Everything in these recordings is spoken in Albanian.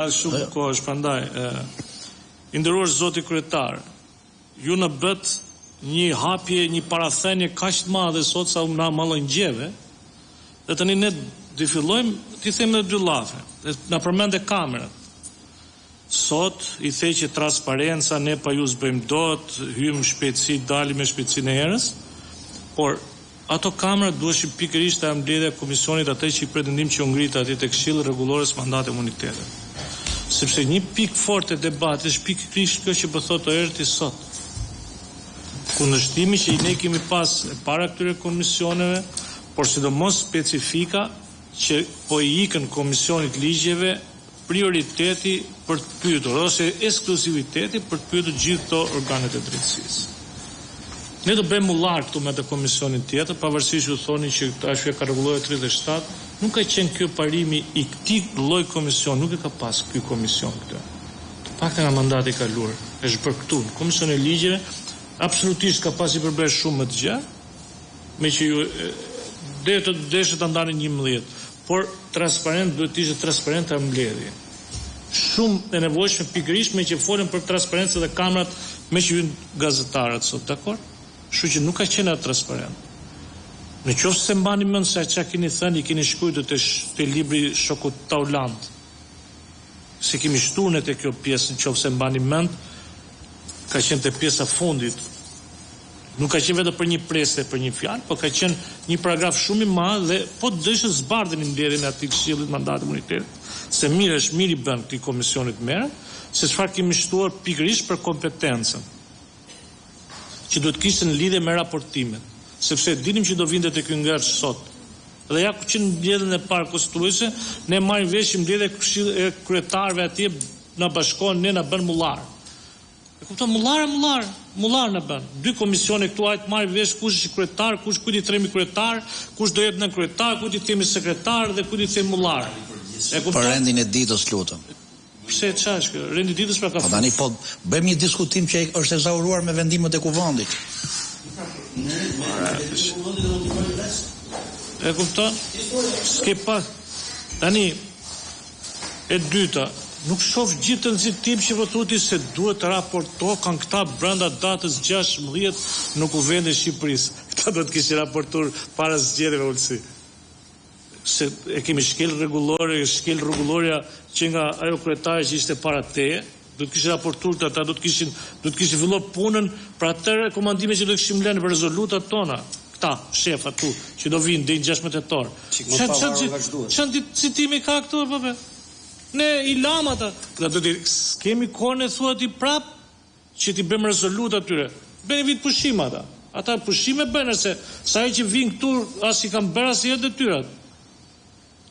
Shumë kohë është prandaj. Nderuar zoti kryetar, ju në bët një hapje, një parathënie kaq të madhe sot sa na mallëngjeve, dhe tani ne do fillojmë të themi dy llafe. Na përmendë kamerat. Sot i thej që transparenca ne pa ju s'bëjmë dot, hyjmë shpejtësi, dalim me shpejtësinë e erës, por ato kamerat duheshin pikërisht të mbledhja e komisionit atë që i pretendim që u ngrit atje tek Këshilli Rregullores Mandat e Imunitetit. Sepse një pikë forte e debatit është pikërisht kjo që po thotë Erti sot. Kundërshtimi që ne kemi pas para këtyre komisioneve, por sidomos specifika që po i ikën komisionit ligjeve prioriteti për të pyetur ose ekskluziviteti për të pyetur gjithë këto organet e drejtësisë. Ne do bëjmë mullar këtu me të komisionin tjetër, pavarësisht ju thoni që ashtu e ka rregulluar 37, nuk ka qenë kjo parimi i këtij lloj komision, nuk e ka pas ky komision këtë. Të paktën nga mandati i kaluar, është për këtu, në komisionin e ligjeve, absolutisht ka pas i përbërë shumë më të gjatë, me që ju deshet ta ndani 11, por transparent duhet të ishte transparente mbledhje. Shumë e nevojshme pikërisht me që folën për transparencë dhe kamerat me që ju gazetarët sot, dakor? Kështu që nuk ka qenë transparent. Në qoftë se mbani mend se çka keni thënë, i keni shkruar te libri Shokut Taulant. Se kemi shtuar në kjo pjesë, në qoftë se mbani mend, ka qenë te pjesa fundit. Nuk ka qenë vetëm për një presë, për një fjalë, por ka qenë një paragraf shumë i madh dhe po dëshë zbardheni mbledhjen e atij Këshillit Mandat e Imunitetit. Se mirë është mirë i bën këtij komisionit merr, se çfarë kemi shtuar pikërisht për kompetencën që duhet kishte në lidhje me raportimet, sepse dinim që do vinte te ky ngjarje sot. Dhe ja ku që në mbledhjen e parë konstituese, ne marrim vesh mbledhje e kryetarëve atje na bashkohen, ne na bën mullar. E kupton, mullar na bën. Dy komisione këtu ajt marrin vesh kush është kryetar, kush kujt i themi kryetar, kush do jetë nën kryetar, kujt i themi sekretar dhe kujt i themi mullar. E kupton? Për rendin e ditës, lutem. Pse çash kjo? Rendi ditës pra ka. Po tani po bëjmë një diskutim që është ezauruar me vendimet e kuvendit. E kupton? S'ke pas. Tani e dyta, nuk shoh gjithë nxitim që thotë se duhet të raporto kanë këta brenda datës 16 në kuvendin e Shqipërisë. Këta do të kishin raportuar para zgjedhjeve ulsi. Se e kemi shkel rregulloria që nga ajo kryetare që ishte para teje, do të kishin raportuar të ata, do të kishin filluar punën për atë rekomandime që do të kishim lënë për rezolutat tona. Këta, shef atu, që do vinë deri 16 tetor. Çan citimi ka këtu apo? Ne i lam ata. Do të kemi kohën e thuat i prap që ti bëjmë rezoluta atyre. Bëni vit pushim ata. Ata pushime bënë se sa që vinë këtu as i kanë bërë as jetë detyrat.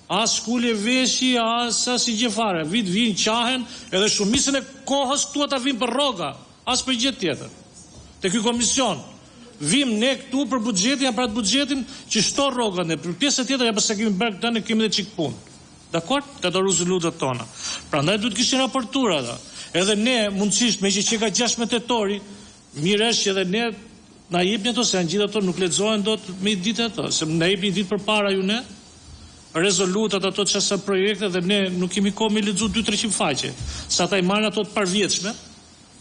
As shkullje veshi, as i gjefare. Vinë qahen, edhe shumicën e kohës këtu ata vinë për rroga, as për gjë tjetër. Te ky komision. Vim ne këtu për buxhetin, ja për atë buxhetin që shto rrogat ne, për pjesën tjetër ja pse kemi bërë këtë ne kemi edhe çik punë. Dakor? Të ato rezolutat tona. Prandaj duhet kishin raportuar ata. Edhe ne mundësisht me që ka 16 tetori, mirë është që edhe ne na jepni ato se janë gjithë ato nuk lexohen dot me ditë ato, se na jepni ditë përpara ju ne. Rezolutat ato çfarë projekte dhe ne nuk kemi kohë me lexu 200-300 faqe. Sa ata i marrin ato të parvjetshme,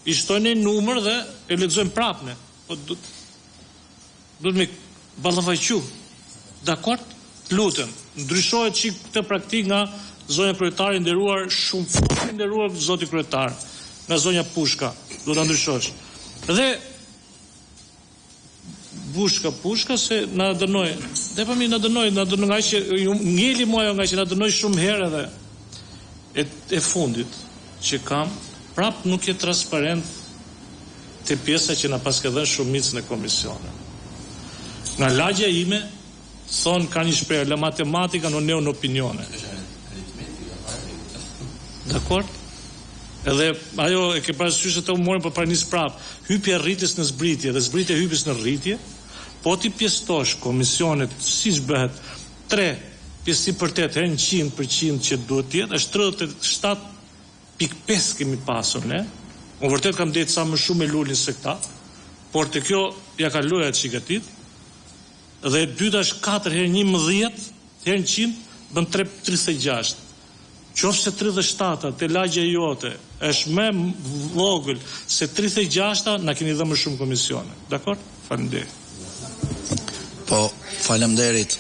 i shtojnë në numër dhe e lexojmë prapë ne. Po duhet me ballafaqu. Dakor? Lutem, ndryshohet çik këtë praktik nga zonja kryetare nderuar shumë fort nderuar zoti kryetar, nga zonja Pushka. Do ta ndryshosh. Dhe Pushka se na dënoi. Dhe po na dënoi nga që ngeli mua nga që na dënoi shumë herë edhe e fundit që kam prap nuk je transparent te pjesa që na paske dhënë shumicën e komisionit. Nga lagja ime thon ka një shprehje, la matematika non è un'opinione. Dakor? Edhe ajo e ke parasysh të umorin për pranis prap. Hypja rritjes në zbritje dhe zbritja hypjes në rritje, po ti pjestosh komisionet siç bëhet 3 pjesë për 8 herë 100% që duhet të jetë, është 37.5 kemi pasur ne. Unë vërtet kam dhënë sa më shumë me lulin se këta, por te kjo ja kaloja çikatit. Dhe e dyta është 4 herë 11 herë 100 bën 336. qoftë se 37-a te lagja jote është më vogël se 36-a, na keni dhënë më shumë komisione. Dakor? Faleminderit. Po, faleminderit.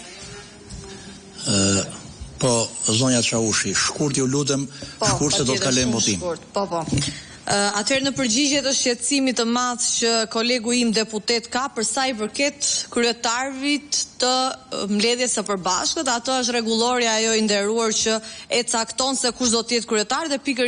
Po, zonja Çaushi, shkurt ju lutem, shkurt se do të kalojmë votim. Po. Atëherë në përgjigje të shqetësimit të madh që kolegu im deputet ka për sa i përket kryetarëvit të mbledhjes së përbashkët, ato është rregullorja ajo i nderuar që e cakton se kush do të jetë kryetar dhe pikërisht